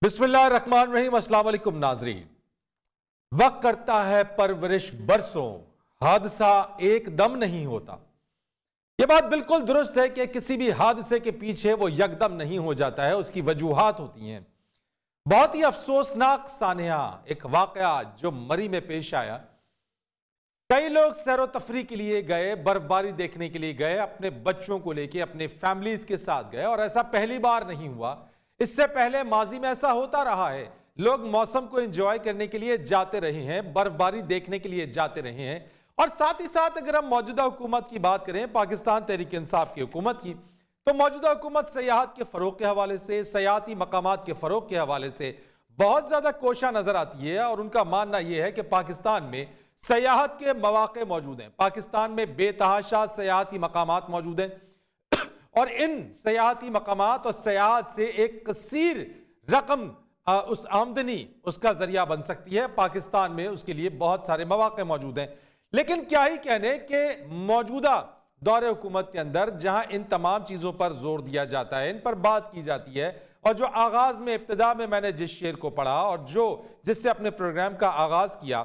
बिस्मिल्लाहिर्रहमानिर्रहीम। अस्सलाम वालेकुम नाजरीन। वक्त करता है परवरिश बरसों, हादसा एकदम नहीं होता। यह बात बिल्कुल दुरुस्त है कि किसी भी हादसे के पीछे वो यकदम नहीं हो जाता है, उसकी वजूहात होती हैं। बहुत ही अफसोसनाक सानिया एक वाकया जो मरी में पेश आया। कई लोग सैरो तफरी के लिए गए, बर्फबारी देखने के लिए गए, अपने बच्चों को लेके अपने फैमिलीज के साथ गए, और ऐसा पहली बार नहीं हुआ। इससे पहले माजी में ऐसा होता रहा है। लोग मौसम को एंजॉय करने के लिए जाते रहे हैं, बर्फबारी देखने के लिए जाते रहे हैं। और साथ ही साथ अगर हम मौजूदा हुकूमत की बात करें, पाकिस्तान तहरीक इंसाफ की हुकूमत की, तो मौजूदा हुकूमत सयाहत के फरोग के हवाले से, सयाहती मकामात के फरोग के हवाले से बहुत ज्यादा कोशा नजर आती है। और उनका मानना यह है कि पाकिस्तान में सयाहत के मौके मौजूद हैं, पाकिस्तान में बेतहाशा सयाहती मकामात मौजूद हैं, और इन सयाहती मकामात और सयाहत से एक कसीर रकम उस आमदनी उसका जरिया बन सकती है। पाकिस्तान में उसके लिए बहुत सारे मौके मौजूद हैं। लेकिन क्या ही कहने कि मौजूदा दौरे हुकूमत के अंदर जहां इन तमाम चीजों पर जोर दिया जाता है, इन पर बात की जाती है, और जो आगाज में इब्तिदा में मैंने जिस शेर को पढ़ा और जिससे अपने प्रोग्राम का आगाज किया,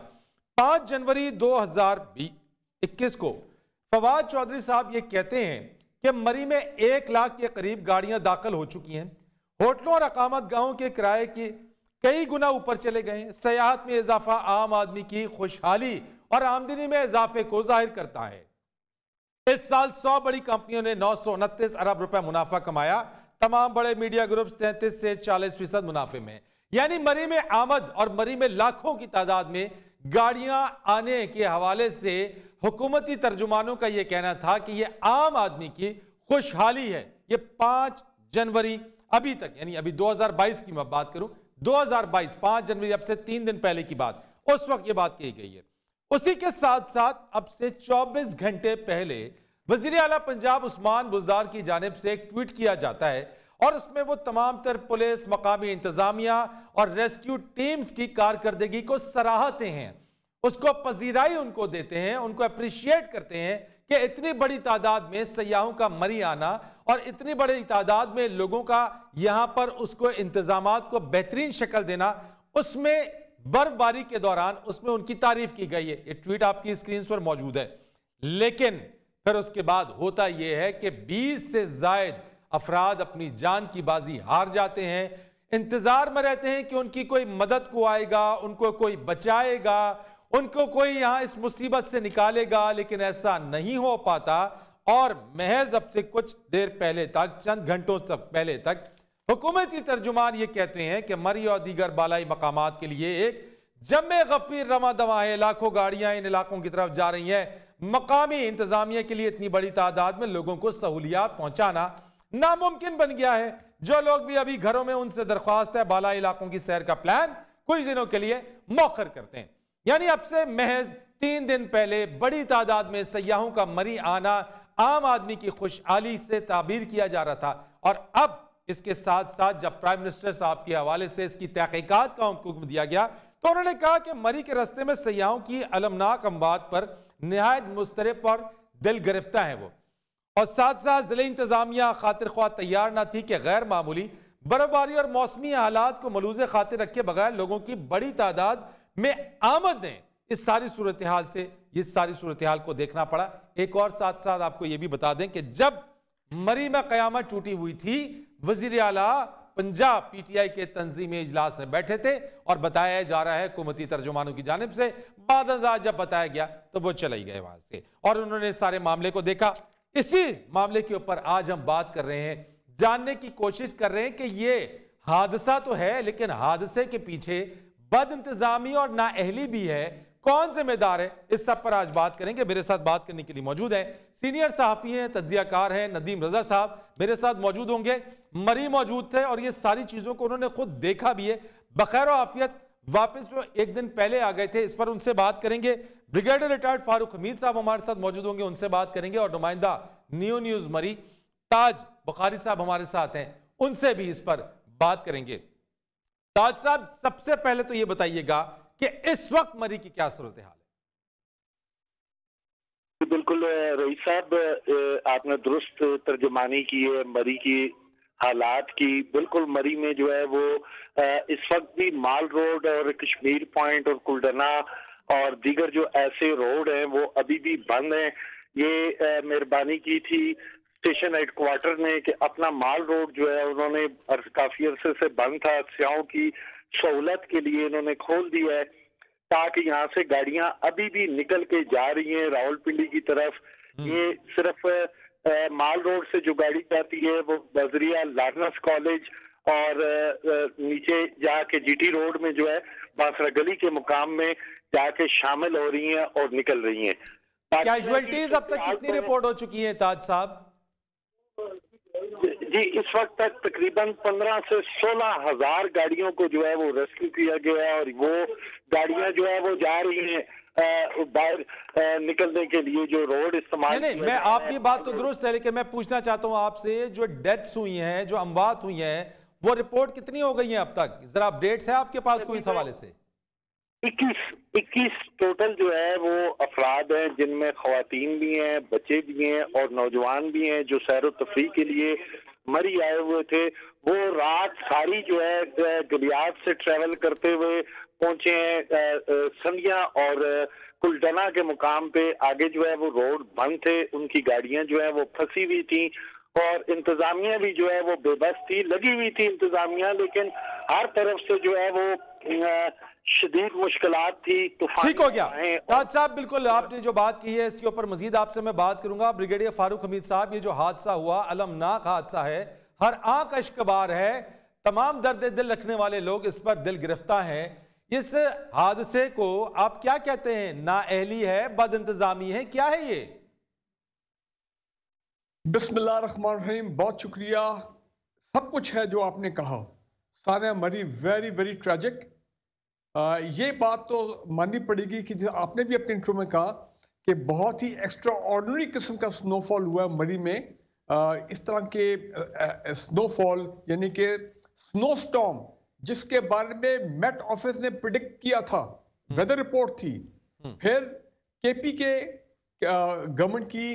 5 जनवरी 2021 को फवाद चौधरी साहब ये कहते हैं कि मरी में 1 लाख के करीब गाड़ियां दाखिल हो चुकी हैं। होटलों और अकामत गाहों के किराए के कई गुना ऊपर चले गए हैं। सयाहत में इजाफा आम आदमी की खुशहाली और आमदनी में इजाफे को जाहिर करता है। इस साल 100 बड़ी कंपनियों ने 929 अरब रुपए मुनाफा कमाया। तमाम बड़े मीडिया ग्रुप्स 33 से 40% मुनाफे में। यानी मरी में आमद और मरी में लाखों की तादाद में गाड़ियां आने के हवाले से हुकूमती तर्जुमानों का यह कहना था कि यह आम आदमी की खुशहाली है। यह 5 जनवरी अभी तक, यानी अभी 2022 की मैं बात करूं, 2022 5 जनवरी, अब से 3 दिन पहले की बात, उस वक्त यह बात कही गई है। उसी के साथ साथ अब से 24 घंटे पहले वजीर आला पंजाब उस्मान बुज़दार की जानिब से एक ट्वीट किया जाता है, और उसमें वो तमाम तर पुलिस, मकामी इंतजामिया और रेस्क्यू टीम्स की कारकर्दगी को सराहते हैं, उसको पजीराई उनको देते हैं, उनको अप्रिशिएट करते हैं कि इतनी बड़ी तादाद में सयाहों का मरी आना और इतनी बड़ी तादाद में लोगों का यहां पर उसको इंतजामात को बेहतरीन शक्ल देना, उसमें बर्फबारी के दौरान उसमें उनकी तारीफ की गई है। ये ट्वीट आपकी स्क्रीन पर मौजूद है। लेकिन फिर उसके बाद होता यह है कि 20 से जायद अफराद अपनी जान की बाजी हार जाते हैं, इंतजार में रहते हैं कि उनकी कोई मदद को आएगा, उनको कोई बचाएगा, उनको कोई यहां इस मुसीबत से निकालेगा, लेकिन ऐसा नहीं हो पाता। और महज अब से कुछ देर पहले तक, चंद घंटों तक पहले तक, हुकूमती तर्जुमान ये कहते हैं कि मरी और दीगर बालाई मकामात के लिए एक जमे गफीर रवा दवा है। लाखों गाड़ियां इन इलाकों की तरफ जा रही हैं। मकामी इंतजामिया के लिए इतनी बड़ी तादाद में लोगों को सहूलियात पहुंचाना नामुमकिन बन गया है। जो लोग भी अभी घरों में, उनसे दरख्वास्त है बालाई इलाकों की सैर का प्लान कुछ दिनों के लिए मौखर करते हैं। यानी अब से महज 3 दिन पहले बड़ी तादाद में सयाहों का मरी आना आम आदमी की खुशहाली से ताबीर किया जा रहा था, और अब इसके साथ साथ जब प्राइम मिनिस्टर साहब के हवाले से इसकी तहकीकात का हुक्म दिया गया, तो उन्होंने कहा कि मरी के रास्ते में सयाहों की अलमनाक अमवात पर निहायत मुस्तरब और दिल गिरफ्ता है वो। और साथ साथ जिले इंतजामिया खातिर ख्वाह तैयार ना थी कि गैर मामूली बर्फबारी और मौसमी हालात को मलूज़े खातिर रखे बगैर लोगों की बड़ी तादाद में आमद ने इस सारी सूरत हाल से, इस सारी सूरत हाल को देखना पड़ा। एक और साथ साथ आपको यह भी बता दें कि जब मरी में कयामत टूटी हुई थी, वजीर आला पंजाब पीटीआई के तंजीमी इजलास में बैठे थे, और बताया जा रहा है हुकूमती तर्जुमानों की जानिब से, बाद जब बताया गया तो वो चले गए वहां से, और उन्होंने सारे मामले को देखा। इसी मामले के ऊपर आज हम बात कर रहे हैं, जानने की कोशिश कर रहे हैं कि ये हादसा तो है, लेकिन हादसे के पीछे बद इंतजामी और नाअहली भी है। कौन जिम्मेदार है, इस सब पर आज बात करेंगे। मेरे साथ बात करने के लिए मौजूद है सीनियर सहाफी हैं, तज्जियाकार हैं, नदीम रजा साहब मेरे साथ मौजूद होंगे। मरी मौजूद थे और ये सारी चीजों को उन्होंने खुद देखा भी है, बखैर आफियत वापस वो एक दिन पहले आ गए थे। इस पर उनसे बात करेंगे। ब्रिगेडियर रिटायर्ड फारूक हमीद साहब हमारे साथ मौजूद होंगे, उनसे बात करेंगे। और नुमाइंदा न्यूज़ मरी ताज बुखारी साहब हमारे साथ हैं, उनसे भी इस पर बात करेंगे। ताज साहब, सबसे पहले तो ये बताइएगा कि इस वक्त मरी की क्या सूरत हाल है? बिल्कुल रईस साहब, आपने दुरुस्त तर्जमानी की है। मरी की हालात की। बिल्कुल मरी में जो है वो इस वक्त भी माल रोड और कश्मीर पॉइंट और कुलडना और दीगर जो ऐसे रोड हैं वो अभी भी बंद हैं। ये मेहरबानी की थी स्टेशन हेडक्वार्टर ने कि अपना माल रोड जो है उन्होंने काफी अरसे से बंद था, स्याहों की सहूलत के लिए इन्होंने खोल दिया है, ताकि यहाँ से गाड़ियां अभी भी निकल के जा रही हैं रावलपिंडी की तरफ। ये सिर्फ माल रोड से जो गाड़ी जाती है वो बजरिया लार्नस कॉलेज और नीचे जाके जीटी रोड में जो है बासरा गली के मुकाम में जाके शामिल हो रही हैं और निकल रही हैं। कैजुअल्टीज अब तक कितनी रिपोर्ट हो चुकी है ताज साहब? जी, इस वक्त तक तकरीबन 15 से 16 हजार गाड़ियों को जो है वो रेस्क्यू किया गया है और वो गाड़ियां जो है वो जा रही हैं बाहर निकलने के लिए जो रोड इस्तेमाल। नहीं, मैं आपकी बात तो दुरुस्त है, लेकिन मैं पूछना चाहता हूं आपसे, जो डेथ्स हुई हैं, जो अमवात हुई हैं, वो रिपोर्ट कितनी हो गई हैं अब तक? जरा अपडेट्स है आपके पास कोई इस हवाले से? 21 टोटल जो है वो अफराद हैं, जिनमें खवातीन भी हैं, बच्चे भी हैं और नौजवान भी हैं, जो सैर तफरीह के लिए मरी आए हुए थे। वो रात सारी जो है गलियात से ट्रेवल करते हुए पहुंचे हैं संधिया और कुलडना के मुकाम पे। आगे जो है वो रोड बंद थे, उनकी गाड़ियां जो है वो फंसी हुई थी और इंतजामिया भी जो है वो बेबस थी, लगी हुई थी इंतजामिया, लेकिन हर तरफ से जो है वो शदीद मुश्किलात थी। ठीक हो गया ताज साहब, बिल्कुल आपने जो बात की है इसके ऊपर मजीद आपसे मैं बात करूंगा। ब्रिगेडियर फारूक हमीद साहब, ये जो हादसा हुआ अलमनाक हादसा है, हर आंख अश्कबार है, तमाम दर्द दिल रखने वाले लोग इस पर दिल गिरफ्तार हैं। इस हादसे को आप क्या कहते हैं? नाअहली है, बद इंतजामी है, क्या है ये? बिस्मिल्लाहिर्रहमानिर्रहीम, बहुत शुक्रिया। सब कुछ है जो आपने कहा। सानिया मरी वेरी वेरी ट्रेजिक। ये बात तो माननी पड़ेगी कि जो आपने भी अपने इंट्रो में कहा कि बहुत ही एक्स्ट्रा ऑर्डिनरी किस्म का स्नोफॉल हुआ मरी में। इस तरह के स्नोफॉल यानी कि स्नो स्टॉर्म, जिसके बारे में मेट ऑफिस ने प्रिडिक्ट किया था, वेदर रिपोर्ट थी, फिर केपी के गवर्नमेंट की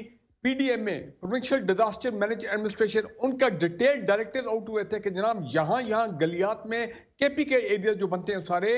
PDMA provincial disaster management administration, उनका डिटेल्ड डायरेक्टिव आउट हुए थे कि जनाब यहाँ गलियात में केपी के एरिया जो बनते हैं सारे,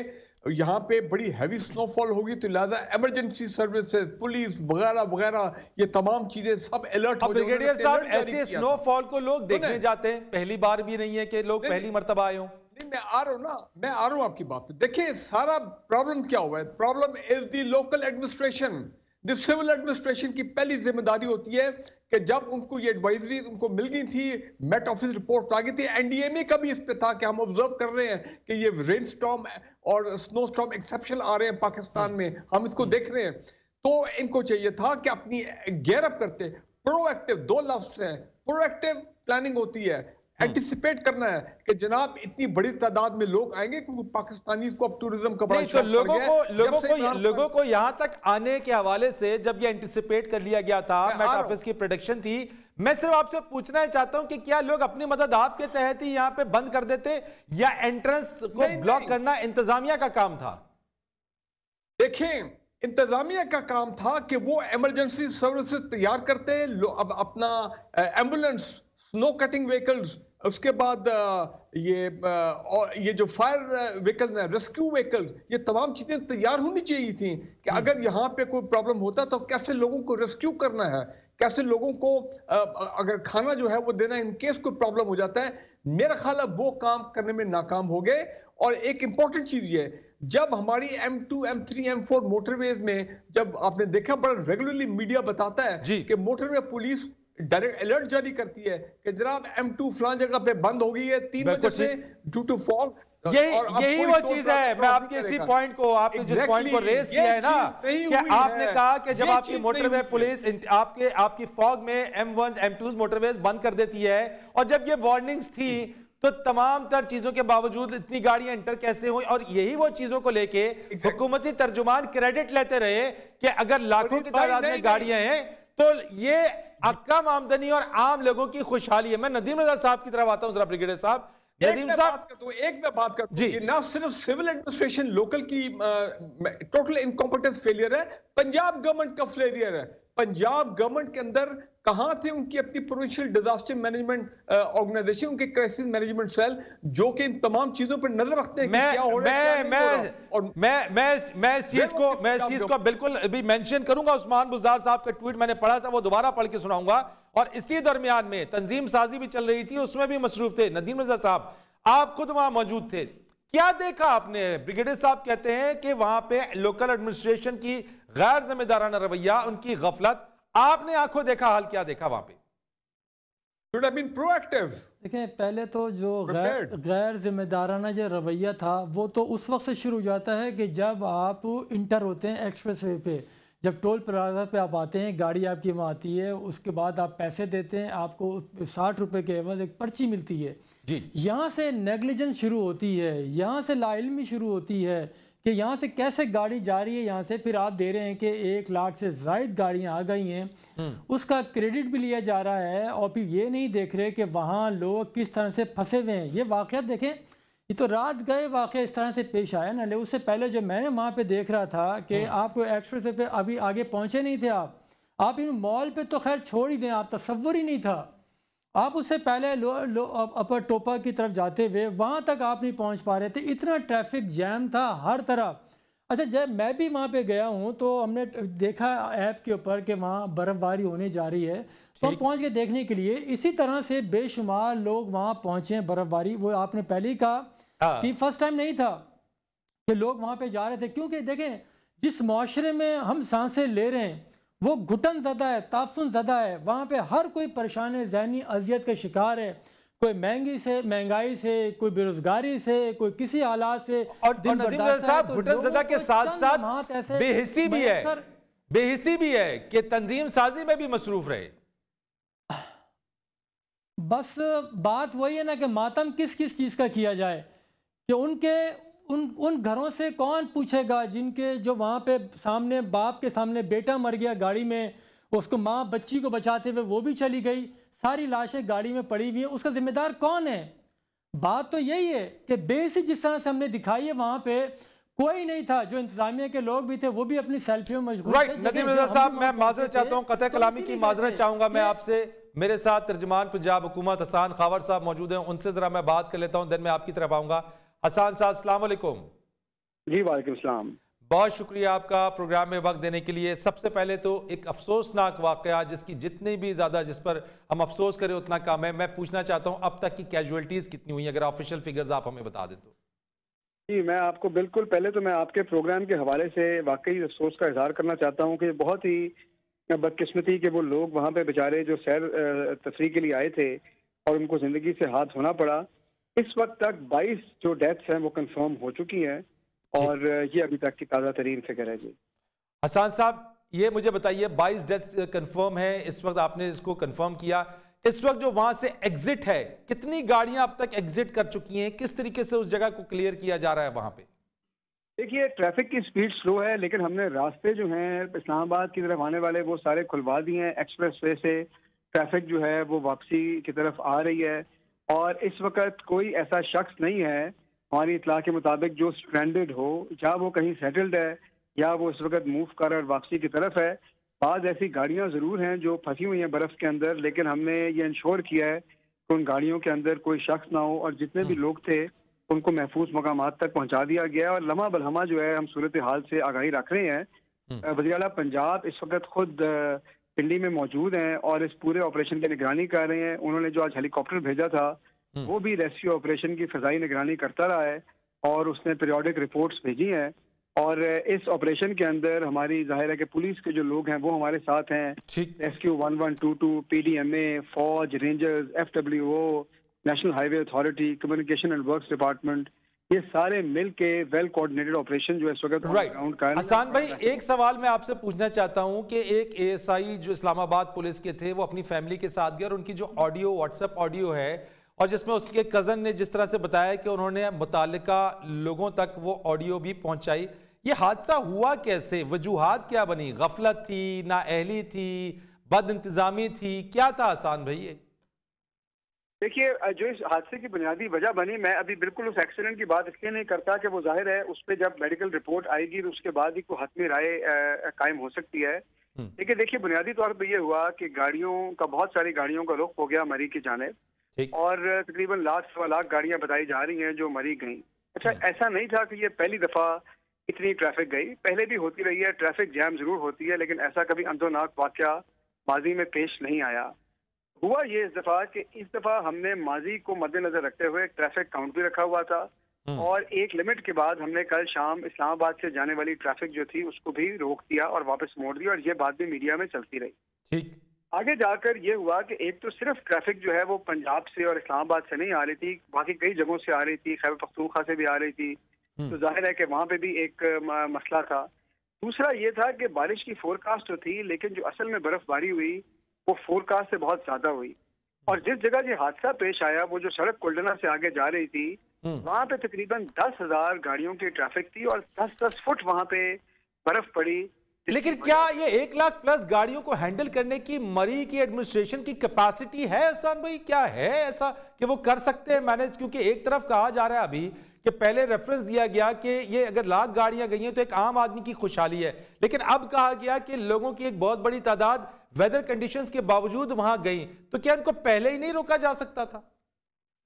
यहाँ पे बड़ी हैवी स्नोफॉल होगी, तो लिहाजा इमरजेंसी सर्विसेज, पुलिस वगैरह वगैरह, ये तमाम चीजें सब अलर्ट हो। ब्रिगेडियर साहब, ऐसे स्नोफॉल को लोग देखने जाते हैं, पहली बार भी नहीं है कि लोग पहली मर्तबा आए हों। नहीं, मैं आ रहा हूँ आपकी बात पे। देखिए सारा प्रॉब्लम क्या हुआ है, problem is the local administration. The civil administration की पहली जिम्मेदारी होती है कि जब उनको ये एडवाइजरी उनको मिल गई थी, मेट ऑफिस रिपोर्ट आ गई थी, एनडीएमए का भी इस पे था कि हम ऑब्जर्व कर रहे हैं कि ये रेन स्टॉर्म और स्नो स्टॉर्म एक्सेप्शन आ रहे हैं पाकिस्तान में, हम इसको देख रहे हैं। तो इनको चाहिए था कि अपनी गेयर अप करते, प्रोएक्टिव, दो लफ्ज हैं, प्रोएक्टिव प्लानिंग होती है, एंटिसिपेट करना है कि जनाब इतनी बड़ी तादाद में लोग आएंगे, क्योंकि पाकिस्तानी को अब टूरिज्म का बड़ा तो लोगों को यहां तक आने के हवाले से जब ये एंटिसिपेट कर लिया गया था, मेट ऑफिस की प्रेडिक्शन थी, मैं सिर्फ आपसे पूछना चाहता हूं कि क्या लोग अपनी मदद आपके तहत ही यहां पे बंद कर देते, या एंट्रेंस को ब्लॉक करना इंतजामिया का काम था? देखें, इंतजामिया का काम था कि वो इमरजेंसी सर्विसेज तैयार करते, अब अपना एम्बुलेंस, स्नो कटिंग व्हीकल्स, उसके बाद ये जो फायर व्हीकल्स हैं, रेस्क्यू व्हीकल्स, ये तमाम चीजें तैयार होनी चाहिए थी कि अगर यहाँ पे कोई प्रॉब्लम होता तो कैसे लोगों को रेस्क्यू करना है, कैसे लोगों को अगर खाना जो है वो देना इन केस कोई प्रॉब्लम हो जाता है। मेरा ख्याल है वो काम करने में नाकाम हो गए। और एक इंपॉर्टेंट चीज ये, जब हमारी M2, M3, M4 मोटरवेज में, जब आपने देखा बड़ा रेगुलरली मीडिया बताता है कि मोटरवे पुलिस डायरेक्ट अलर्ट जारी करती है कि जनाब M2 फलां जगह पे बंद हो गई है 3 बजे से ड्यू टू फॉग। यही वो चीज है, मैं आपके इसी पॉइंट को, आपने जिस पॉइंट को रेस किया है ना, कि आपने कहा कि जब आपकी मोटरवे पुलिस आपकी फॉग में M1, M2 मोटरवेज बंद कर देती है, और जब ये वार्निंग्स थी तो तमाम तर चीजों के बावजूद इतनी गाड़ियां एंटर कैसे हुई? और यही वो चीजों को लेके हुकूमती तर्जुमान क्रेडिट लेते रहे कि अगर लाखों की तादाद में गाड़ियां हैं तो ये कम आमदनी और आम लोगों की खुशहाली है। मैं नदीम रजा साहब की तरफ आता हूं, जरा ब्रिगेडियर साहब। नदीम साहब, एक मैं बात करता हूं, ये ना सिर्फ सिविल एडमिनिस्ट्रेशन लोकल की टोटल इनकॉम्पिटेंस फेलियर है, पंजाब गवर्नमेंट का फेलियर है। पंजाब गवर्नमेंट के अंदर कहाँ थे उनकी अपनी प्रोविंशियल डिजास्टर मैनेजमेंट ऑर्गेनाइजेशन, उनके क्राइसिस मैनेजमेंट सेल, जो कि इन तमाम चीजों पर नजर रखते हैं कि क्या हो रहा है, क्या नहीं हो रहा। और मैं इस चीज को बिल्कुल अभी मेंशन करूंगा। उस्मान बुज़दार साहब का ट्वीट मैंने पढ़ा था, वो दोबारा पढ़ के सुनाऊंगा। और इसी दरमियान में तंजीम साजी भी चल रही थी, उसमें भी मसरूफ थे नदीम रजा साहब, आप खुद वहां मौजूद थे। क्या देखा आपने? ब्रिगेडियर साहब कहते हैं कि वहां पे लोकल एडमिनिस्ट्रेशन की गैर जिम्मेदाराना रवैया, उनकी गफलत, आपने आंखों देखा, हाल क्या देखा वहां पे? should have been proactive। देखें, पहले तो जो गैर जिम्मेदाराना जो रवैया था वो तो उस वक्त से शुरू हो जाता है कि जब आप इंटर होते हैं एक्सप्रेस वे पे, जब टोल प्लाजा पे आप आते हैं, गाड़ी आपकी वहाँ आती है, उसके बाद आप पैसे देते हैं, आपको 60 रुपये के एवज एक पर्ची मिलती है जी। यहाँ से नेग्लिजेंस शुरू होती है, यहाँ से लाइल्मी शुरू होती है कि यहाँ से कैसे गाड़ी जा रही है, यहाँ से फिर आप दे रहे हैं कि 1 लाख से ज़ायद गाड़ियाँ आ गई हैं, उसका क्रेडिट भी लिया जा रहा है, और फिर ये नहीं देख रहे कि वहाँ लोग किस तरह से फंसे हुए हैं। ये वाक़यात देखें, ये तो रात गए वाक़या इस तरह से पेश आया ना। उससे पहले जो मैंने वहाँ पे देख रहा था कि आपको एक्सप्रेस पे अभी आगे पहुँचे नहीं थे आप इन मॉल पे तो खैर छोड़ ही दें, आप तसव्वुर ही नहीं था। आप उससे पहले अपर टोपा की तरफ जाते हुए वहाँ तक आप नहीं पहुँच पा रहे थे, इतना ट्रैफिक जैम था हर तरफ। अच्छा, जब मैं भी वहाँ पे गया हूँ तो हमने देखा ऐप के ऊपर कि वहाँ बर्फ़बारी होने जा रही है, तो हम पहुँच के देखने के लिए इसी तरह से बेशुमार लोग वहाँ पहुँचे हैं। बर्फ़बारी, वो आपने पहले ही कहा कि फर्स्ट टाइम नहीं था कि लोग वहाँ पे जा रहे थे, क्योंकि देखें जिस माशरे में हम सांसें ले रहे हैं वो घुटन ज़दा है, ताफुन ज़दा है। वहाँ पे हर कोई परेशान है, ज़हनी अजियत का शिकार है, कोई महंगाई से, कोई बेरोजगारी से, कोई किसी हालात से। और नदीम साहब, घुटन ज़दा के साथ साथ बेहिसी भी है कि तंजीम साजी में भी मसरूफ रहे। बस बात वही है ना कि मातम किस किस चीज़ का किया जाए, कि उन घरों से कौन पूछेगा जिनके जो वहाँ पे सामने बाप के सामने बेटा मर गया गाड़ी में, उसको माँ बच्ची को बचाते हुए वो भी चली गई, सारी लाशें गाड़ी में पड़ी हुई हैं, उसका जिम्मेदार कौन है? बात तो यही है कि बेसिक जिस तरह से हमने दिखाई है वहाँ पे कोई नहीं था, जो इंतजामिया के लोग भी थे वो भी अपनी सेल्फियों में मशगूल थे। नदीम रजा साहब, मैं माजरत चाहता हूँ, कतई कलामी की माजरत चाहूंगा मैं आपसे। मेरे साथ तर्जमान पंजाब हुकूमत हसान खावर साहब मौजूद हैं, उनसे जरा मैं बात कर लेता हूँ, देन मैं आपकी तरफ आऊंगा। हसान साहब, अस्सलाम वालेकुम। जी वालेकुम सलाम। बहुत शुक्रिया आपका प्रोग्राम में वक्त देने के लिए। सबसे पहले तो एक अफसोसनाक वाकया, जिसकी जितनी भी ज़्यादा जिस पर हम अफसोस करें उतना कम है। मैं पूछना चाहता हूं अब तक की कैजुअलिटीज़ कितनी हुई, अगर ऑफिशियल फिगर्स आप हमें बता दें तो। जी, मैं आपको बिल्कुल पहले तो मैं आपके प्रोग्राम के हवाले से वाकई अफसोस का इजहार करना चाहता हूँ कि बहुत ही बदकिस्मती के वो लोग वहाँ पे बेचारे जो सैर तफरी के लिए आए थे और उनको ज़िंदगी से हाथ धोना पड़ा। इस वक्त तक 22 जो डेथ्स हैं वो कंफर्म हो चुकी हैं और ये अभी तक की ताज़ा तरीन फिगर है। जी हसान साहब, ये मुझे बताइए, 22 डेथ्स कंफर्म है इस वक्त, आपने इसको कंफर्म किया। इस वक्त जो वहां से एग्जिट है, कितनी गाड़ियां अब तक एग्जिट कर चुकी हैं? किस तरीके से उस जगह को क्लियर किया जा रहा है वहां पे? देखिए, ट्रैफिक की स्पीड स्लो है, लेकिन हमने रास्ते जो हैं इस्लामाबाद की तरफ आने वाले वो सारे खुलवा दिए हैं। एक्सप्रेस वे से ट्रैफिक जो है वो वापसी की तरफ आ रही है और इस वक्त कोई ऐसा शख्स नहीं है हमारी इतला के मुताबिक जो स्ट्रैंडेड हो, या वो कहीं सेटल्ड है या वो इस वक्त मूव कर और वापसी की तरफ है। बाद ऐसी गाड़ियां ज़रूर हैं जो फंसी हुई हैं बर्फ़ के अंदर, लेकिन हमने ये इंश्योर किया है कि उन गाड़ियों के अंदर कोई शख्स ना हो और जितने भी लोग थे उनको महफूज मकामात तक पहुंचा दिया गया है। और लम्हा बलहमा जो है हम सूरत हाल से आगाही रख रहे हैं। वज़ीर आला पंजाब इस वक्त खुद पिंडी में मौजूद हैं और इस पूरे ऑपरेशन की निगरानी कर रहे हैं। उन्होंने जो आज हेलीकॉप्टर भेजा था वो भी रेस्क्यू ऑपरेशन की फ़ज़ाई निगरानी करता रहा है और उसने पीरियोडिक रिपोर्ट्स भेजी हैं। और इस ऑपरेशन के अंदर हमारी जाहिर है कि पुलिस के जो लोग हैं वो हमारे साथ हैं। रेस्क्यू 1122, PDMA, फौज, rangers, FWO, national highway authority, communication and works department, ये सारे मिल के वेल कोऑर्डिनेटेड ऑपरेशन जो है इस वक्त ग्राउंड का है। हसान भाई, एक सवाल मैं आपसे पूछना चाहता हूं कि एक ASI जो इस्लामाबाद पुलिस के थे वो अपनी फैमिली के साथ गए और उनकी जो ऑडियो, व्हाट्सएप ऑडियो है और जिसमें उसके कज़न ने जिस तरह से बताया कि उन्होंने मुतालिका लोगों तक वो ऑडियो भी पहुंचाई, ये हादसा हुआ कैसे? वजूहात क्या बनी? गफलत थी, नाअहली थी, बद इंतजामी थी, क्या था हसान भाई? ये देखिए, जो इस हादसे की बुनियादी वजह बनी, मैं अभी बिल्कुल उस एक्सीडेंट की बात इसलिए नहीं करता कि वो जाहिर है उस पर जब मेडिकल रिपोर्ट आएगी तो उसके बाद ही कोई हतमी राय कायम हो सकती है। लेकिन देखिए बुनियादी तौर पर यह हुआ कि बहुत सारी गाड़ियों का रुख हो गया मरी की जानिब और तकरीबन लाख सवा लाख गाड़ियां बताई जा रही हैं जो मरी गई। अच्छा, ऐसा नहीं था कि ये पहली दफा इतनी ट्रैफिक गई, पहले भी होती रही है, ट्रैफिक जैम जरूर होती है, लेकिन ऐसा कभी अंदोनाक वाकया माजी में पेश नहीं आया। हुआ ये इस दफा कि इस दफा हमने माजी को मद्देनजर रखते हुए ट्रैफिक काउंट भी रखा हुआ था और एक लिमिट के बाद हमने कल शाम इस्लामाबाद से जाने वाली ट्रैफिक जो थी उसको भी रोक दिया और वापस मोड़ दिया और ये बात भी मीडिया में चलती रही। ठीक। आगे जाकर ये हुआ कि एक तो सिर्फ ट्रैफिक जो है वो पंजाब से और इस्लामाबाद से नहीं आ रही थी, बाकी कई जगहों से आ रही थी, खैबर पख्तूनख्वा से भी आ रही थी, तो जाहिर है कि वहां पे भी एक मसला था। दूसरा ये था कि बारिश की फोरकास्ट तो थी, लेकिन जो असल में बर्फबारी हुई वो फोरकास्ट से बहुत ज्यादा हुई और जिस जगह ये हादसा पेश आया वो जो सड़क कुल्डना से आगे जा रही थी वहां पे तकरीबन 10,000 गाड़ियों की ट्रैफिक थी और 10-10 फुट वहां पे बर्फ पड़ी। लेकिन क्या ये 1 लाख प्लस गाड़ियों को हैंडल करने की मरी की एडमिनिस्ट्रेशन की कैपेसिटी है एहसान भाई? क्या है ऐसा कि वो कर सकते हैं मैनेज? क्योंकि एक तरफ कहा जा रहा है अभी कि पहले रेफरेंस दिया गया कि ये अगर लाख गाड़ियां गई हैं तो एक आम आदमी की खुशहाली है, लेकिन अब कहा गया कि लोगों की एक बहुत बड़ी तादाद वेदर कंडीशंस के बावजूद वहां गई, तो क्या इनको पहले ही नहीं रोका जा सकता था?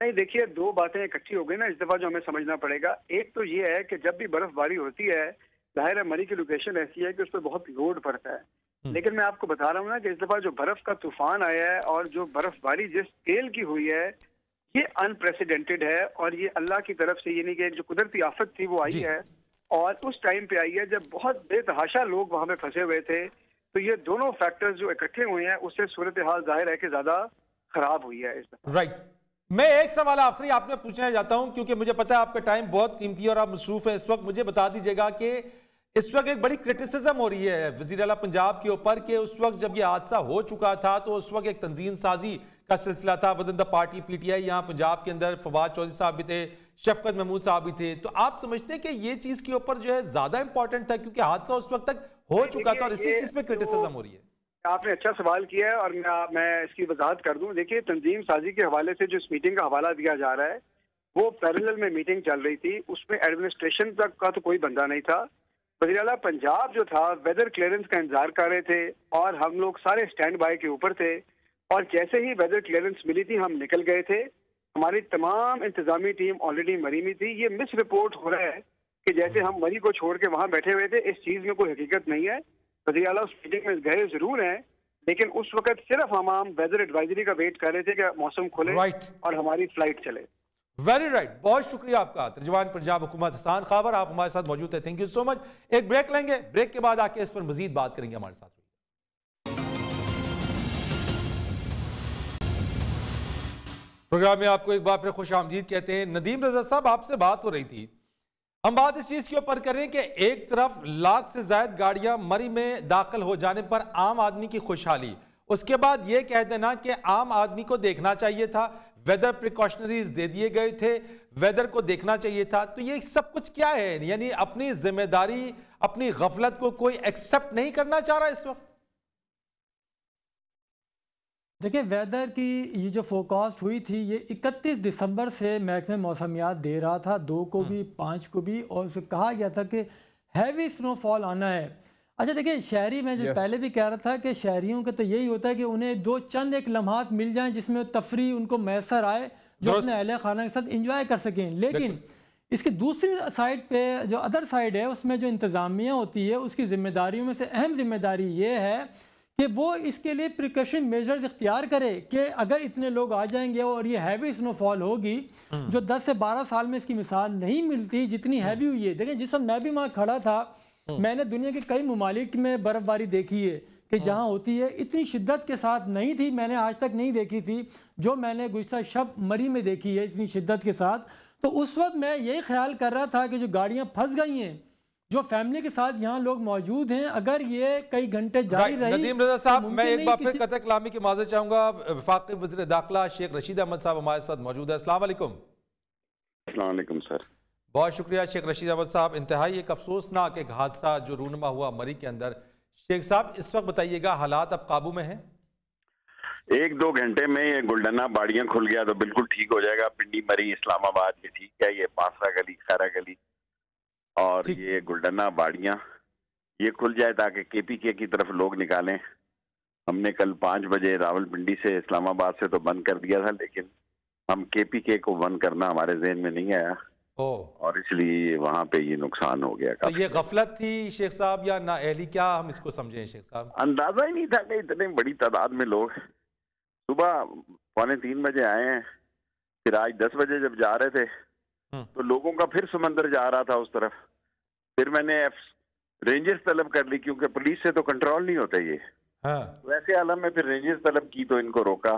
नहीं, देखिए दो बातें इकट्ठी हो गई ना इस दफा जो हमें समझना पड़ेगा। एक तो ये है कि जब भी बर्फबारी होती है जाहिर है मरी की लोकेशन ऐसी है कि उस पर बहुत लोड पड़ता है, लेकिन मैं आपको बता रहा हूँ ना कि इस दफा जो बर्फ का तूफान आया है और जो बर्फबारी जिस स्केल की हुई है ये अनप्रेसिडेंटेड है और ये अल्लाह की तरफ से, यानी कि जो कुदरती आफत थी वो आई है और उस टाइम पे आई है जब बहुत बेतहाशा लोग वहां पे फंसे हुए थे। तो ये दोनों फैक्टर्स जो इकट्ठे हुए हैं उससे सूरत हाल जाहिर है कि ज्यादा खराब हुई है इस दफा। राइट। मैं एक सवाल आखिरी आपने पूछना चाहता हूं क्योंकि मुझे पता है आपका टाइम बहुत कीमती है और आप मसरूफ हैं इस वक्त। मुझे बता दीजिएगा कि इस वक्त एक बड़ी क्रिटिसिज्म हो रही है वज़ीर आला पंजाब के ऊपर कि उस वक्त जब ये हादसा हो चुका था तो उस वक्त एक तंजीम साजी का सिलसिला था with in the party PTI, यहाँ पंजाब के अंदर फवाद चौधरी साहब भी थे, शफकत महमूद साहब भी थे। तो आप समझते हैं कि ये चीज के ऊपर जो है ज्यादा इंपॉर्टेंट था क्योंकि हादसा उस वक्त तक हो चुका था और इसी चीज पे क्रिटिसिज्म हो रही है? आपने अच्छा सवाल किया है और मैं इसकी वजाहत कर दूं। देखिए तंजीम साजी के हवाले से जो इस मीटिंग का हवाला दिया जा रहा है वो पैरेलल में मीटिंग चल रही थी, उसमें एडमिनिस्ट्रेशन तक का तो कोई बंदा नहीं था। वज़ीर आला पंजाब जो था वेदर क्लियरेंस का इंतजार कर रहे थे और हम लोग सारे स्टैंड बाय के ऊपर थे और जैसे ही वेदर क्लियरेंस मिली थी हम निकल गए थे। हमारी तमाम इंतजामी टीम ऑलरेडी मरी में थी। ये मिस रिपोर्ट हो रहा है कि जैसे हम मरी को छोड़ के वहां बैठे हुए थे, इस चीज में कोई हकीकत नहीं है। वज़ीर आला उस मीटिंग में गए जरूर हैं, लेकिन उस वक्त सिर्फ हम वेदर एडवाइजरी का वेट कर रहे थे कि मौसम खुले और हमारी फ्लाइट चले। Very right. बहुत शुक्रिया आपका तर्जुमान पंजाब हुकूमत हसन खावर, आप हमारे साथ मौजूद है। Thank you so much. एक ब्रेक लेंगे, ब्रेक के बाद आके इस पर मजीद बात करेंगे हमारे साथ। प्रोग्राम में आपको एक बार फिर खुश आमदीद कहते हैं। नदीम रजा साहब, आपसे बात हो रही थी, हम बात इस चीज के ऊपर कर रहे हैं कि एक तरफ लाख से ज्यादा गाड़ियां मरी में दाखिल हो जाने पर आम आदमी की खुशहाली, उसके बाद यह कह देना कि आम आदमी को देखना चाहिए था, वेदर प्रिकॉशनरीज दे दिए गए थे, वेदर को देखना चाहिए था। तो ये सब कुछ क्या है? यानी अपनी जिम्मेदारी, अपनी गफलत को कोई एक्सेप्ट नहीं करना चाह रहा इस वक्त? देखिए वेदर की ये जो फोरकास्ट हुई थी ये 31 दिसंबर से महकमे मौसमियात दे रहा था, 2 को भी 5 को भी, और उसे कहा गया था कि हैवी स्नोफॉल आना है। अच्छा देखिए शहरी, मैं जो पहले भी कह रहा था कि शहरियों का तो यही होता है कि उन्हें दो चंद एक लम्हात मिल जाएं जिसमें तफरी उनको मैसर आए, जो अपने अहले खाना के साथ इंजॉय कर सकें। लेकिन इसकी दूसरी साइड पे जो अदर साइड है उसमें जो इंतज़ामिया होती है उसकी जिम्मेदारियों में से अहम जिम्मेदारी ये है कि वो इसके लिए प्रिकॉशन मेजर्स इख्तियार करे कि अगर इतने लोग आ जाएंगे और ये हैवी स्नोफॉल होगी जो 10 से 12 साल में इसकी मिसाल नहीं मिलती जितनी हैवी हुई है। देखें जिस समय मैं भी वहाँ खड़ा था, मैंने दुनिया के कई ममालिक में बर्फबारी देखी है कि जहाँ होती है इतनी शिद्दत के साथ नहीं थी, मैंने आज तक नहीं देखी थी जो मैंने गुज़श्ता शब मरी में देखी है इतनी शिद्दत के साथ। तो उस वक्त मैं यही ख्याल कर रहा था कि जो गाड़ियाँ फंस गई हैं, जो फैमिली के साथ यहाँ लोग मौजूद हैं, अगर ये कई घंटे जारी रही। नदीम रजा साहब, मैं एक बार फिर कतई कलामी की माज़रत चाहूंगा। वफाकी वज़ीर दाखिला शेख रशीद अहमद साहब हमारे साथ मौजूद है। अस्सलाम वालेकुम। अस्सलाम वालेकुम सर। बहुत शुक्रिया शेख रशीद अहमद साहब। इंतहाई एक अफसोसनाक एक हादसा जो रूनमा हुआ मरी के अंदर। शेख साहब इस वक्त बताइएगा हालात अब काबू में हैं? 1-2 घंटे में ये गुलडना बाड़ियां खुल गया तो बिल्कुल ठीक हो जाएगा। पिंडी मरी इस्लामाबाद ये ठीक है, ये पासरा गली खैरा गली और ये गुलडना बाड़ियां ये खुल जाए ताकि KPK की तरफ लोग निकालें। हमने कल 5 बजे रावलपिंडी से इस्लामाबाद से तो बंद कर दिया था, लेकिन हम KPK को बंद करना हमारे ज़हन में नहीं आया और इसलिए वहां पे ये नुकसान हो गया। तो ये गफलत थी शेख साहब या नाअहली, क्या हम इसको समझें शेख साहब? अंदाजा ही नहीं था कि इतनी बड़ी तादाद में लोग सुबह 2:45 बजे आए हैं, फिर आज 10 बजे जब जा रहे थे तो लोगों का फिर समंदर जा रहा था उस तरफ। फिर मैंने रेंजर्स तलब कर ली क्योंकि पुलिस से तो कंट्रोल नहीं होता ये। वैसे आलम में फिर रेंजर्स तलब की तो इनको रोका।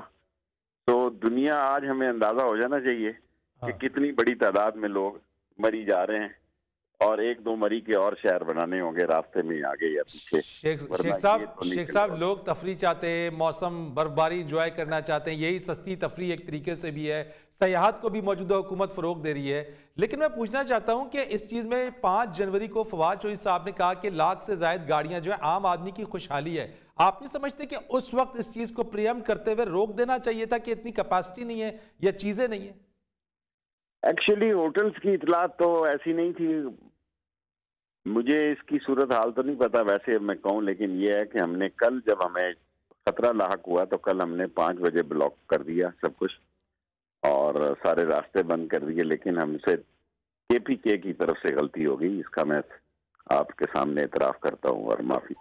तो दुनिया आज हमें अंदाजा हो जाना चाहिए कि कितनी बड़ी तादाद में लोग मरी जा रहे हैं और 1-2 मरी के और शहर बनाने होंगे रास्ते में आगे या पीछे। शेख साहब लोग तफरी चाहते हैं, मौसम बर्फबारी इंजॉय करना चाहते हैं, यही सस्ती तफरी एक तरीके से भी है, सयाहत को भी मौजूदा हुकूमत फरोग दे रही है। लेकिन मैं पूछना चाहता हूं कि इस चीज़ में 5 जनवरी को फवाद चौधरी साहब ने कहा कि 1 लाख से ज्यादा गाड़ियां जो है आम आदमी की खुशहाली है। आप नहीं समझते कि उस वक्त इस चीज़ को प्रियम करते हुए रोक देना चाहिए था कि इतनी कैपेसिटी नहीं है या चीज़ें नहीं है? एक्चुअली होटल्स की इतलात तो ऐसी नहीं थी, मुझे इसकी सूरत हाल तो नहीं पता वैसे मैं कहूँ, लेकिन ये है कि हमने कल जब हमें खतरा लाहक हुआ तो कल हमने 5 बजे ब्लॉक कर दिया सब कुछ और सारे रास्ते बंद कर दिए। लेकिन हमसे KPK की तरफ से गलती हो गई, इसका मैं आपके सामने एतराफ़ करता हूँ और माफ़ी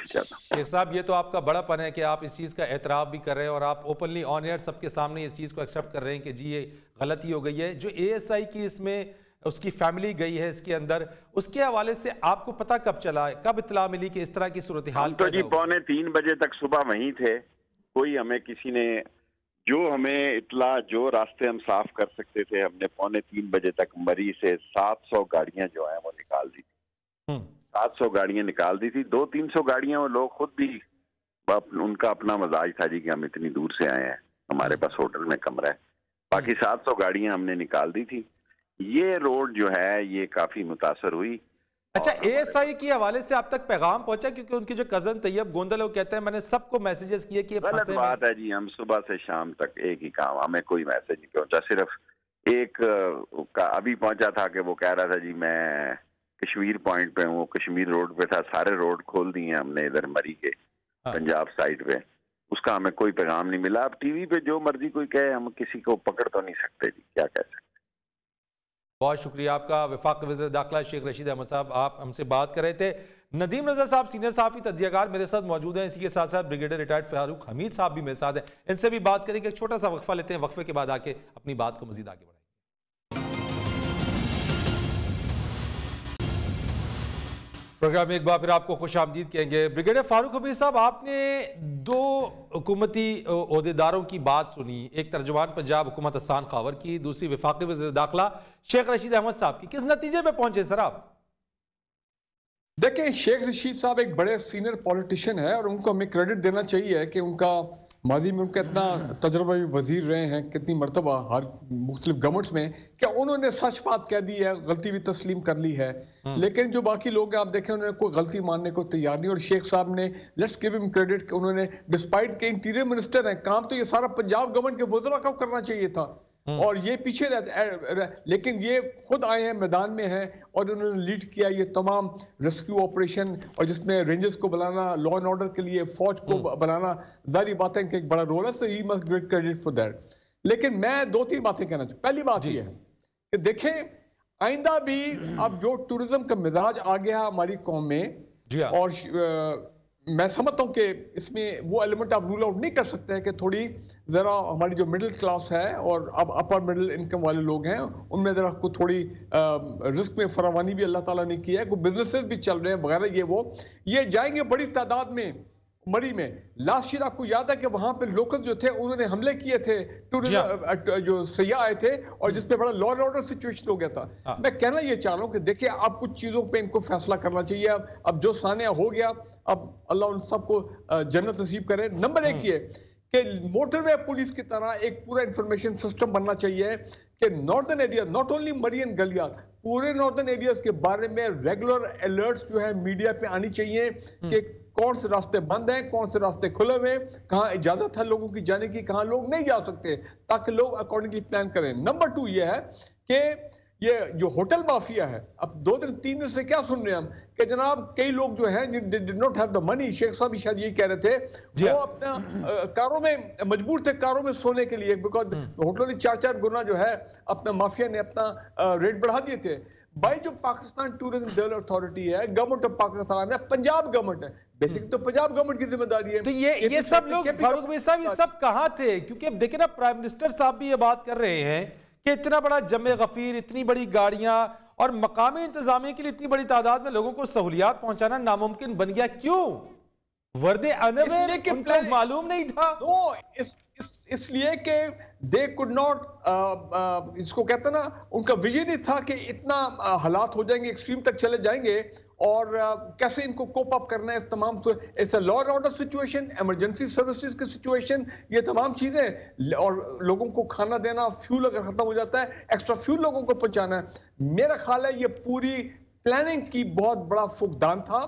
चाहता हूँ। शेख साहब ये तो आपका बड़ापन है कि आप इस चीज़ का एतराफ़ भी कर रहे हैं और आप ओपनली ऑन एयर सबके सामने इस चीज़ को एक्सेप्ट कर रहे हैं कि जी ये गलती हो गई है। जो ASI की इसमें उसकी फैमिली गई है इसके अंदर, उसके हवाले से आपको पता कब चला, कब इत्तला मिली कि इस तरह की सूरत हाल? तो जी 2:45 बजे तक सुबह वहीं थे, कोई हमें किसी ने जो हमें इत्तला जो रास्ते हम साफ कर सकते थे हमने 2:45 बजे तक मरी से 700 गाड़ियां जो है वो निकाल दी थी। 700 गाड़ियां निकाल दी थी। 200-300 गाड़ियां वो लोग खुद भी उनका अपना मजाज था जी कि हम इतनी दूर से आए हैं, हमारे पास होटल में कमरा है। बाकी 700 गाड़ियां हमने निकाल दी थी। ये रोड जो है ये काफी मुतासर हुई। अच्छा, ASI के हवाले से आप तक पैगाम पहुंचा? क्योंकि उनके जो कजन तैयब गोंदल वो कहते हैं मैंने सबको मैसेजेस किए कि गलत बात है जी, हम सुबह से शाम तक एक ही काम, हमें कोई मैसेज नहीं पहुंचा। सिर्फ एक का अभी पहुंचा था कि वो कह रहा था जी मैं कश्मीर पॉइंट पे हूँ, कश्मीर रोड पे था। सारे रोड खोल दिए हमने इधर मरी के पंजाब साइड पे, उसका हमें कोई पैगाम नहीं मिला। अब टीवी पे जो मर्जी कोई कहे, हम किसी को पकड़ तो नहीं सकते जी, क्या कह सकते। बहुत शुक्रिया आपका। वफाक वज़ीर दाखिला शेख रशीद अहमद साहब आप हमसे बात कर रहे थे। नदीम रज़ा साहब सीनियर सहाफ़ी तज्ज़ियाकार मेरे साथ मौजूद हैं। इसी के साथ साथ ब्रिगेडियर रिटायर्ड फारूक हमीद साहब भी मेरे साथ हैं, इनसे भी बात करेंगे। एक छोटा सा वक्फा लेते हैं, वक्फे के बाद आके अपनी बात को मजीद आगे बढ़ाएंगे। प्रोग्राम में एक बार फिर आपको खुश आमदीद कहेंगे। ब्रिगेडियर फारूक हमीद साहब, आपने 2 हुकूमती ओहदेदारों की बात सुनी, एक तर्जुमान पंजाब हुकूमत हसान खावर की, दूसरी वफाकी वज़ीर दाखिला शेख रशीद अहमद साहब की। किस नतीजे पे पहुंचे सर आप? देखिए, शेख रशीद साहब एक बड़े सीनियर पॉलिटिशियन है और उनको हमें क्रेडिट देना चाहिए कि उनका माजी में उनका इतना तजर्बा भी वजीर रहे हैं कितनी मरतबा हर मुख्तलिफ गवर्नमेंट्स में, क्या उन्होंने सच बात कह दी है, गलती भी तस्लीम कर ली है। लेकिन जो बाकी लोग हैं आप देखें उन्होंने कोई गलती मानने को तैयार नहीं। और शेख साहब ने लेट्स गिव हिम क्रेडिट कि उन्होंने डिस्पाइट के इंटीरियर मिनिस्टर हैं, काम तो ये सारा पंजाब गवर्नमेंट के वज़रा को करना चाहिए था और ये पीछे रहते, लेकिन ये खुद आए हैं, मैदान में हैं और उन्होंने लीड किया ये तमाम रेस्क्यू ऑपरेशन और जिसमें रेंजर्स को बनाना, लॉ एंड ऑर्डर के लिए फौज को बनाना, जारी बात है कि एक बड़ा रोल है, so he must get credit for that. लेकिन मैं 2-3 बातें कहना चाहूँ। पहली बात ये है कि देखें आइंदा भी अब जो टूरिज्म का मिजाज आ गया हमारी कौम में और मैं समझता हूँ कि इसमें वो एलिमेंट आप रूल आउट नहीं कर सकते हैं कि थोड़ी ज़रा हमारी जो मिडिल क्लास है और अब अपर मिडिल इनकम वाले लोग हैं उनमें ज़रा को थोड़ी रिस्क में फरावानी भी अल्लाह ताला ने की है, कोई बिजनेसेस भी चल रहे हैं वगैरह, ये जाएंगे बड़ी तादाद में मरी में। लास्ट ईयर आपको याद है कि वहां पे लोकल जो थे उन्होंने हमले किए थे, टूरिज्म जो सयाह आए थे और जिसपे बड़ा लॉ एंड ऑर्डर सिचुएशन हो गया था। मैं कहना ये चाह रहा हूँ कि देखिए आप कुछ चीजों पे इनको फैसला करना चाहिए। अब जो सानिया हो गया, अब अल्लाह उन सबको जन्नत नसीब करे। नंबर 1 ये कि मोटरवे पुलिस की तरह एक पूरा इंफॉर्मेशन सिस्टम बनना चाहिए कि नॉर्दर्न एरिया, नॉट ओनली मरी एंड गलियात, पूरे नॉर्दर्न एरियाज के बारे में रेगुलर अलर्ट्स जो है मीडिया पे आनी चाहिए कि कौन से रास्ते बंद हैं, कौन से रास्ते खुले हुए, कहाँ इजाजत है लोगों की जाने की, कहाँ लोग नहीं जा सकते, ताकि लोग अकॉर्डिंगली प्लान करें। नंबर 2 ये है कि ये जो होटल माफिया है, अब 2-3 दिन से क्या सुन रहे हैं हम कि जनाब कई लोग जो हैं did not have the money, Sheikh Sahab भी शायद यही कह रहे थे, वो अपना कारों में मजबूर थे, कारों में सोने के लिए, बिकॉज होटलों ने 4-4 गुना जो है अपना माफिया ने अपना रेट बढ़ा दिए थे। भाई जो पाकिस्तान टूरिज्म डेवलपमेंट अथॉरिटी है, गवर्नमेंट ऑफ पाकिस्तान है, पंजाब गवर्नमेंट है, बेसिकली तो पंजाब गवर्नमेंट की जिम्मेदारी है। तो ये सब लोग फारूक भाई साहब ये सब कहां थे? क्योंकि अब देखिए ना, प्राइम मिनिस्टर साहब भी ये बात कर रहे हैं कि इतना बड़ा जमे गफीर, इतनी बड़ी गाड़ियां और मकामी इंतजामिया के लिए इतनी बड़ी तादाद में लोगों को सहूलियात पहुंचाना नामुमकिन बन गया। क्यों? वर्दे अनअवेयर, उनको मालूम नहीं था? इसलिए कि दे कुड नॉट, इसको कहते ना, उनका विजन ही था कि इतना हालात हो जाएंगे, एक्सट्रीम तक चले जाएंगे और कैसे इनको कोप अप करना है, तमाम it's a law and order situation, emergency services की सिचुएशन, ये तमाम चीजें, और लोगों को खाना देना, फ्यूल अगर खत्म हो जाता है एक्स्ट्रा फ्यूल लोगों को पहुंचाना है। मेरा ख्याल है ये पूरी प्लानिंग की बहुत बड़ा फुकदान था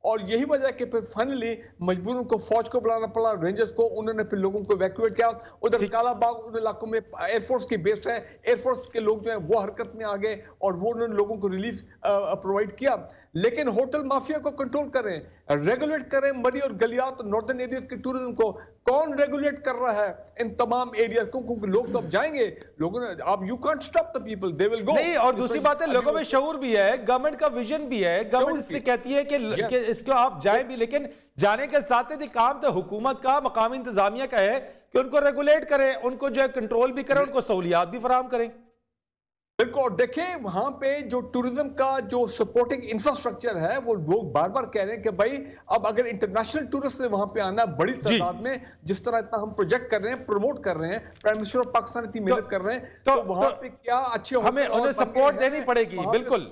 और यही वजह कि फिर फाइनली मजबूरन को फौज को बुलाना पड़ा, रेंजर्स को, उन्होंने फिर लोगों को इवैक्यूएट किया। उधर कालाबाग उन इलाकों में एयरफोर्स की बेस है, एयरफोर्स के लोग जो है वो हरकत में आ गए और वो उन्होंने लोगों को रिलीफ प्रोवाइड किया। लेकिन होटल माफिया को कंट्रोल करें, रेगुलेट करें मरी और गलियात नॉर्दर्न एरिया के टूरिज्म को। कौन रेगुलेट कर रहा है इन तमाम एरिया को? क्योंकि लोग तो अब जाएंगे, लोगों ने, आप you can't stop the people, they will go. नहीं, और दूसरी बात है लोगों में शऊर भी है, गवर्नमेंट का विजन भी है, गवर्नमेंट इससे कहती है कि इसको आप जाएं भी, लेकिन जाने के साथ साथ काम तो हुकूमत का, मकामी इंतजामिया का है कि उनको रेगुलेट करें, उनको जो है कंट्रोल भी करें, उनको सहूलियात भी फराहम करें। बिल्कुल, देखें वहां पे जो टूरिज्म का जो सपोर्टिंग इंफ्रास्ट्रक्चर है, वो लोग बार बार कह रहे हैं कि भाई अब अगर इंटरनेशनल टूरिस्ट ने वहां पे आना बड़ी तादाद में, जिस तरह इतना हम प्रोजेक्ट कर रहे हैं, प्रमोट कर रहे हैं, प्राइम मिनिस्टर ऑफ पाकिस्तान इतनी मेहनत कर रहे हैं, तो वहां पे क्या अच्छे हमें उन्हें सपोर्ट देनी पड़ेगी। बिल्कुल,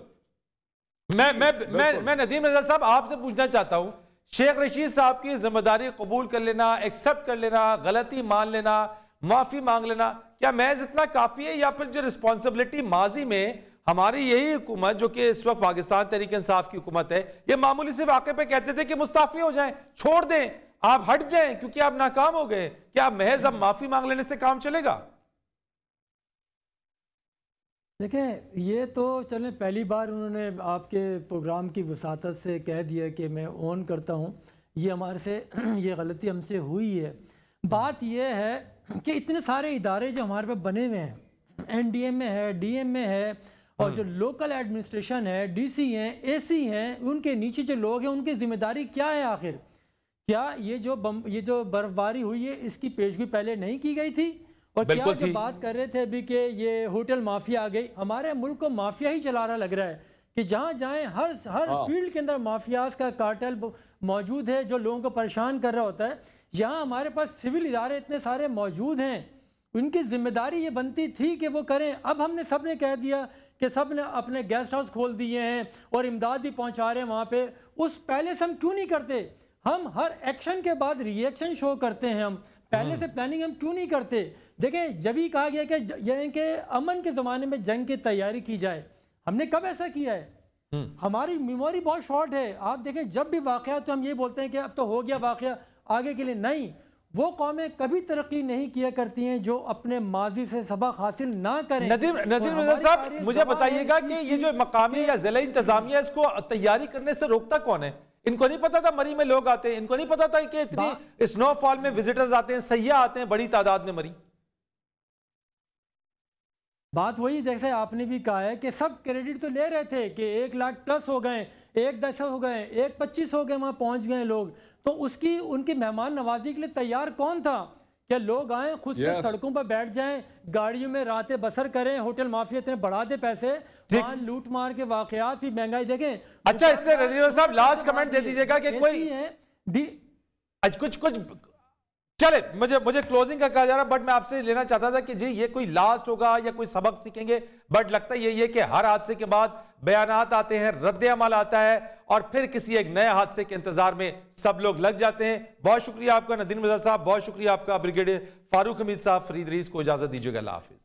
मैं नदीम रजा साहब आपसे पूछना चाहता हूं, शेख रशीद साहब की जिम्मेदारी कबूल कर लेना, एक्सेप्ट कर लेना, गलती मान लेना, माफी मांग लेना, क्या महज इतना काफी है, या फिर जो रिस्पॉन्सिबिलिटी माजी में हमारी यही हुकूमत जो कि इस वक्त पाकिस्तान तहरीक इंसाफ की हुकूमत है, ये मामूली से वाक़े पे कहते थे कि मुस्ताफी हो जाएं, छोड़ दें, आप हट जाएं क्योंकि आप नाकाम हो गए, क्या महज अब माफी मांग लेने से काम चलेगा? देखें, ये तो चलें, पहली बार उन्होंने आपके प्रोग्राम की वसातत से कह दिया कि मैं ऑन करता हूँ, ये हमारे से ये गलती हमसे हुई है। बात ये है कि इतने सारे इदारे जो हमारे पे बने हुए हैं, NDM में है, DM में है, और जो लोकल एडमिनिस्ट्रेशन है, DC हैं, AC हैं, उनके नीचे जो लोग हैं उनकी जिम्मेदारी क्या है आखिर? क्या ये जो बर्फबारी हुई है इसकी पेशगोई पहले नहीं की गई थी? और क्या जो बात कर रहे थे अभी कि ये होटल माफिया आ गई, हमारे मुल्क को माफिया ही चला रहा लग रहा है कि जहाँ जाएं हर फील्ड के अंदर माफियाज का कार्टेल मौजूद है जो लोगों को परेशान कर रहा होता है। यहाँ हमारे पास सिविल इदारे इतने सारे मौजूद हैं, उनकी जिम्मेदारी ये बनती थी कि वो करें। अब हमने सब ने कह दिया कि सब ने अपने गेस्ट हाउस खोल दिए हैं और इमदाद भी पहुँचा रहे हैं वहाँ पे, उस पहले से हम क्यों नहीं करते? हम हर एक्शन के बाद रिएक्शन शो करते हैं, हम पहले से प्लानिंग हम क्यों नहीं करते? देखें, जब ही कहा गया कि अमन के ज़माने में जंग की तैयारी की जाए, हमने कब ऐसा किया है? हमारी मेमोरी बहुत शॉर्ट है। आप देखें, जब भी वाकया तो हम ये बोलते हैं कि अब तो हो गया वाकया, आगे के लिए नहीं। वो कौमें कभी तरक्की नहीं किया करती हैं जो अपने माजी से सबक हासिल ना करें। नदीम रजा साहब, मुझे बताइएगा कि ये जो मकामी या जिला इंतजामिया इसको तैयारी करने से रोकता कौन है? इनको नहीं पता था मरी में लोग आते हैं, इनको नहीं पता था कि इतनी स्नोफॉल में विजिटर्स आते हैं, सयाह आते हैं बड़ी तादाद में मरी। बात वही जैसे आपने भी कहा है कि सब क्रेडिट तो ले रहे थे कि 1 लाख प्लस हो गए, 1.10 हो गए, 1.25 हो गए, वहां पहुंच गए लोग, तो उसकी उनकी मेहमान नवाजी के लिए तैयार कौन था? क्या लोग आए खुद से सड़कों पर बैठ जाएं, गाड़ियों में रातें बसर करें, होटल माफिया इतने बढ़ा दे पैसे, वहां लूट मार के वाकयात भी, महंगाई देखें। अच्छा, इससे रजीव साहब लास्ट कमेंट दे दीजिएगा कि कोई कुछ चले, मुझे क्लोजिंग का कहा जा रहा, बट मैं आपसे लेना चाहता था कि जी ये कोई लास्ट होगा या कोई सबक सीखेंगे, बट लगता यही है कि हर हादसे के बाद बयानात आते हैं, रद्द-ए-अमल आता है और फिर किसी एक नए हादसे के इंतजार में सब लोग लग जाते हैं। बहुत शुक्रिया आपका नदीम रजा साहब, बहुत शुक्रिया आपका ब्रिगेडियर फारूक हमीद साहब। फरीद रईस को इजाजत दीजिएगा, अल्लाह हाफिज।